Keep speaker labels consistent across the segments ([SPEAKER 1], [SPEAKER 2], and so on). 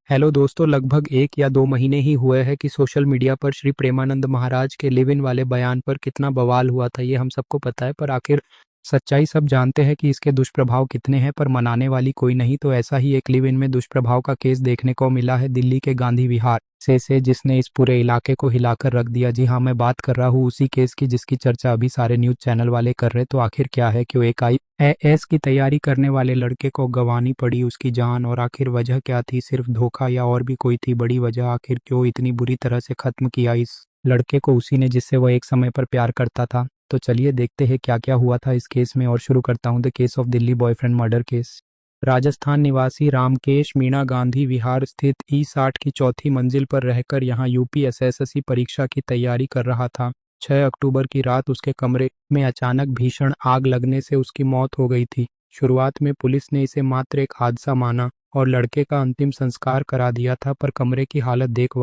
[SPEAKER 1] Hello दोस्तों, लगभग 1 या 2 महीने ही हुए हैं कि सोशल मीडिया पर श्री प्रेमानंद महाराज के लिव इन वाले बयान पर कितना बवाल हुआ था, ये हम सबको पता है। पर आखिर सच्चाई सब जानते हैं कि इसके दुष्प्रभाव कितने हैं, पर मनाने वाली कोई नहीं। तो ऐसा ही एक लिव इन में दुष्प्रभाव का केस देखने को मिला है दिल्ली के गांधी विहार से जिसने इस पूरे इलाके को हिलाकर रख दिया। जी हाँ, मैं बात कर रहा हूँ उसी केस की जिसकी चर्चा अभी सारे न्यूज चैनल वाले कर रहे। तो आखिर क्या है, क्यों एक आईएएस की तैयारी करने वाले लड़के को गंवानी पड़ी उसकी जान, और आखिर वजह क्या थी? सिर्फ धोखा या और भी कोई थी बड़ी वजह? आखिर क्यों इतनी बुरी तरह से खत्म किया इस लड़के को उसी ने जिससे वह एक समय पर प्यार करता था? तो चलिए देखते हैं क्या क्या हुआ था इस केस में, और शुरू करता हूँ the case of Delhi boyfriend murder case. Rajasthan निवासी रामकेश मीणा गांधी विहार स्थित ई60 की चौथी मंजिल पर रहकर यहां यूपी एसएससी परीक्षा की तैयारी कर रहा था। 6 अक्टूबर की रात उसके कमरे में अचानक भीषण आग लगने से उसकी मौत हो गई थी। शुरुआत में पुलिस ने इसे मात्र एक हादसा माना और लड़के का अंतिम संस्कार करा दिया था, पर कमरे की हालत देख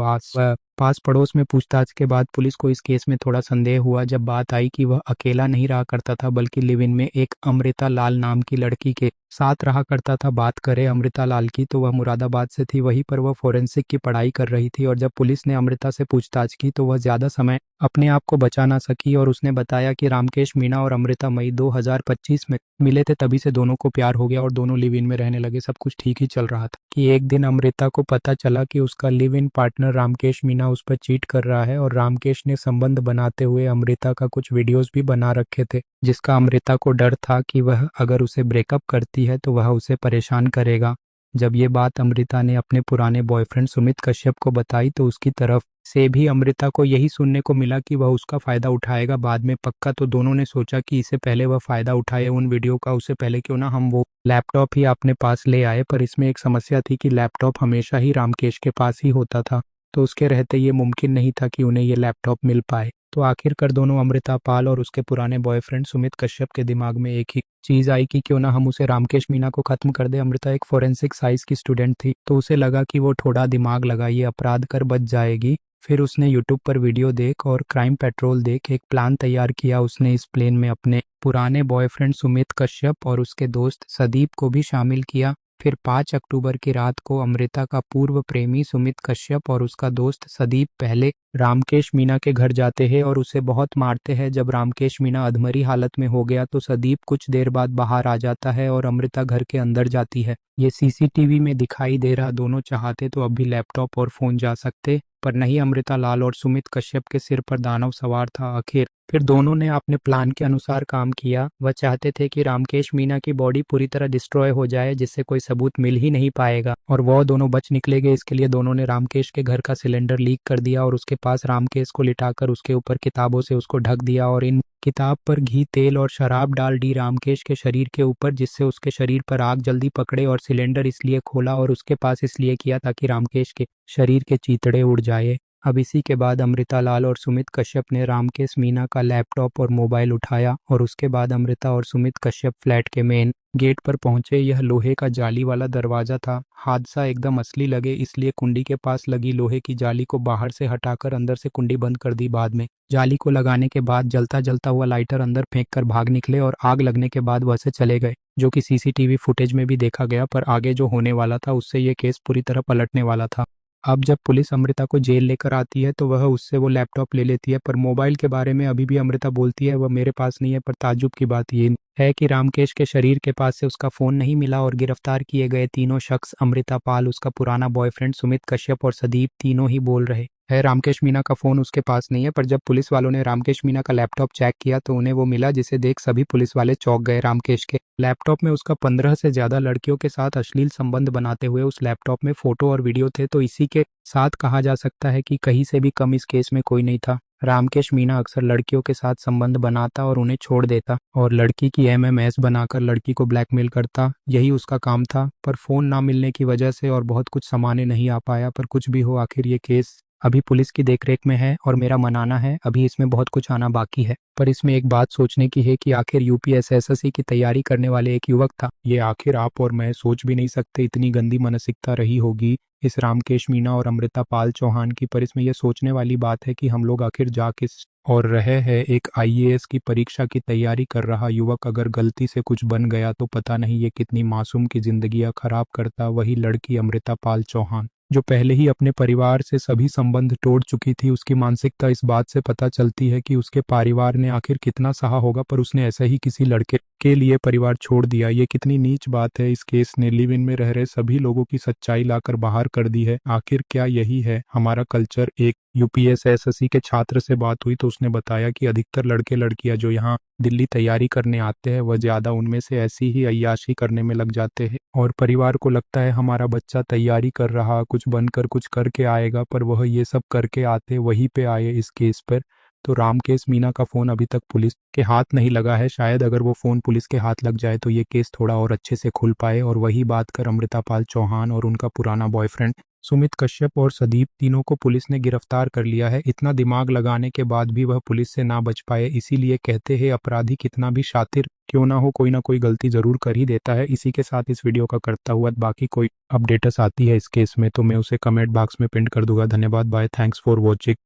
[SPEAKER 1] पास पड़ोस में पूछताछ के बाद पुलिस को इस केस में थोड़ा संदेह हुआ, जब बात आई कि वह अकेला नहीं रहा करता था बल्कि लिव इन में एक अमृता लाल नाम की लड़की के साथ रहा करता था। बात करें अमृता लाल की तो वह मुरादाबाद से थी, वहीं पर वह फोरेंसिक की पढ़ाई कर रही थी। और जब पुलिस ने अमृता से पूछताछ की तो वह ज्यादा समय अपने आप को बचा ना सकी और उसने बताया कि रामकेश मीणा और अमृता मई 2025 में मिले थे, तभी से दोनों को प्यार हो गया और दोनों लिव इन में रहने लगे। सब कुछ ठीक ही चल रहा था कि एक दिन अमृता को पता चला कि उसका live in partner Ramkesh Meena उस पर चीट कर रहा है, और रामकेश ने संबंध बनाते हुए अमृता का कुछ वीडियोस भी बना रखे थे, जिसका अमृता को डर था कि वह अगर उसे ब्रेकअप करती है तो वह उसे परेशान करेगा। जब ये बात अमृता ने अपने पुराने बॉयफ्रेंड सुमित कश्यप को बताई तो उसकी तरफ से भी अमृता को यही सुनने को मिला कि वह उसका फायदा उठाएगा बाद में पक्का। तो दोनों ने सोचा कि इससे पहले वह फायदा उठाए उन वीडियो का, उससे पहले क्यों ना हम वो लैपटॉप ही अपने पास ले आए। पर इसमें एक समस्या थी कि लैपटॉप हमेशा ही रामकेश के पास ही होता था, तो उसके रहते ये मुमकिन नहीं था कि उन्हें ये लैपटॉप मिल पाए। तो आखिरकार दोनों अमृता पाल और उसके पुराने बॉयफ्रेंड सुमित कश्यप के दिमाग में एक ही चीज आई कि क्यों ना हम उसे रामकेश मीणा को खत्म कर दे। अमृता एक फोरेंसिक साइंस की स्टूडेंट थी, तो उसे लगा कि वो थोड़ा दिमाग लगाइए अपराध कर बच जाएगी। फिर उसने यूट्यूब पर वीडियो देख और क्राइम पेट्रोल देख एक प्लान तैयार किया। उसने इस प्लान में अपने पुराने बॉयफ्रेंड सुमित कश्यप और उसके दोस्त सदीप को भी शामिल किया। फिर 5 अक्टूबर की रात को अमृता का पूर्व प्रेमी सुमित कश्यप और उसका दोस्त सदीप पहले रामकेश मीणा के घर जाते हैं और उसे बहुत मारते हैं। जब रामकेश मीणा अधमरी हालत में हो गया तो सदीप कुछ देर बाद बाहर आ जाता है और अमृता घर के अंदर जाती है। ये सीसीटीवी में दिखाई दे रहा। दोनों चाहते तो अब भी लैपटॉप और फोन जा सकते, पर नहीं। अमृता लाल और सुमित कश्यप के सिर पर दानव सवार था। आखिर फिर दोनों ने अपने प्लान के अनुसार काम किया। वह चाहते थे कि रामकेश मीणा की बॉडी पूरी तरह डिस्ट्रॉय हो जाए, जिससे कोई सबूत मिल ही नहीं पाएगा और वह दोनों बच निकलेंगे। इसके लिए दोनों ने रामकेश के घर का सिलेंडर लीक कर दिया और उसके पास रामकेश को लिटाकर उसके ऊपर किताबों से उसको ढक दिया और इन किताब पर घी, तेल और शराब डाल दी रामकेश के शरीर के ऊपर, जिससे उसके शरीर पर आग जल्दी पकड़े। और सिलेंडर इसलिए खोला और उसके पास इसलिए किया ताकि रामकेश के शरीर के चीथड़े उड़ जाए। अब इसी के बाद अमृता लाल और सुमित कश्यप ने रामकेश मीणा का लैपटॉप और मोबाइल उठाया और उसके बाद अमृता और सुमित कश्यप फ्लैट के मेन गेट पर पहुंचे। यह लोहे का जाली वाला दरवाजा था। हादसा एकदम असली लगे इसलिए कुंडी के पास लगी लोहे की जाली को बाहर से हटाकर अंदर से कुंडी बंद कर दी। बाद में जाली को लगाने के बाद जलता जलता हुआ लाइटर अंदर फेंक कर भाग निकले और आग लगने के बाद वह से चले गए, जो कि सीसीटीवी फुटेज में भी देखा गया। पर आगे जो होने वाला था उससे ये केस पूरी तरह पलटने वाला था। अब जब पुलिस अमृता को जेल लेकर आती है तो वह उससे वो लैपटॉप ले लेती है, पर मोबाइल के बारे में अभी भी अमृता बोलती है वह मेरे पास नहीं है। पर ताज्जुब की बात ये है कि रामकेश के शरीर के पास से उसका फोन नहीं मिला और गिरफ्तार किए गए तीनों शख्स अमृता पाल, उसका पुराना बॉयफ्रेंड सुमित कश्यप और सदीप, तीनों ही बोल रहे है रामकेश मीणा का फोन उसके पास नहीं है। पर जब पुलिस वालों ने रामकेश मीणा का लैपटॉप चेक किया तो उन्हें वो मिला, जिसे देख सभी पुलिस वाले चौंक गए। रामकेश के लैपटॉप में उसका 15 से ज्यादा लड़कियों के साथ अश्लील संबंध बनाते हुए उस लैपटॉप में फोटो और वीडियो थे। तो इसी के साथ कहा जा सकता है कि कहीं से भी कम इस केस में कोई नहीं था। रामकेश मीणा अक्सर लड़कियों के साथ संबंध बनाता और उन्हें छोड़ देता और लड़की की एमएमएस बनाकर लड़की को ब्लैकमेल करता, यही उसका काम था। पर फोन ना मिलने की वजह से और बहुत कुछ सामान्य नहीं आ पाया। पर कुछ भी हो, आखिर ये केस अभी पुलिस की देखरेख में है और मेरा मानना है अभी इसमें बहुत कुछ आना बाकी है। पर इसमें एक बात सोचने की है कि आखिर यूपीएसएससी की तैयारी करने वाले एक युवक था। ये आखिर आप और मैं सोच भी नहीं सकते इतनी गंदी मानसिकता रही होगी इस रामकेश मीणा और अमृता पाल चौहान की। पर इसमें यह सोचने वाली बात है कि हम लोग आखिर जा किस और रहे हैं। एक आईएएस की परीक्षा की तैयारी कर रहा युवक अगर गलती से कुछ बन गया तो पता नहीं ये कितनी मासूम की जिंदगियां खराब करता। वही लड़की अमृता पाल चौहान। जो पहले ही अपने परिवार से सभी संबंध तोड़ चुकी थी। उसकी मानसिकता इस बात से पता चलती है कि उसके परिवार ने आखिर कितना सहा होगा, पर उसने ऐसे ही किसी लड़के के लिए परिवार छोड़ दिया। ये कितनी नीच बात है। इस केस ने लिव इन में रह रहे सभी लोगों की सच्चाई लाकर बाहर कर दी है। आखिर क्या यही है हमारा कल्चर? एक यूपीएसएससी के छात्र से बात हुई तो उसने बताया कि अधिकतर लड़के लड़कियां जो यहाँ दिल्ली तैयारी करने आते हैं वह ज्यादा उनमें से ऐसी ही अय्याशी करने में लग जाते हैं, और परिवार को लगता है हमारा बच्चा तैयारी कर रहा, कुछ बनकर कुछ करके आएगा, पर वह ये सब करके आते वहीं पे आए इस केस पर। तो रामकेश मीणा का फोन अभी तक पुलिस के हाथ नहीं लगा है। शायद अगर वो फोन पुलिस के हाथ लग जाए तो ये केस थोड़ा और अच्छे से खुल पाए। और वही बात कर अमृतापाल चौहान और उनका पुराना बॉयफ्रेंड सुमित कश्यप और सदीप, तीनों को पुलिस ने गिरफ्तार कर लिया है। इतना दिमाग लगाने के बाद भी वह पुलिस से ना बच पाए। इसीलिए कहते हैं अपराधी कितना भी शातिर क्यों ना हो, कोई ना कोई गलती जरूर कर ही देता है। इसी के साथ इस वीडियो का करता हुआ बाकी कोई अपडेट्स आती है इस केस में तो मैं उसे कमेंट बॉक्स में पिन कर दूंगा। धन्यवाद, बाय, थैंक्स फॉर वॉचिंग।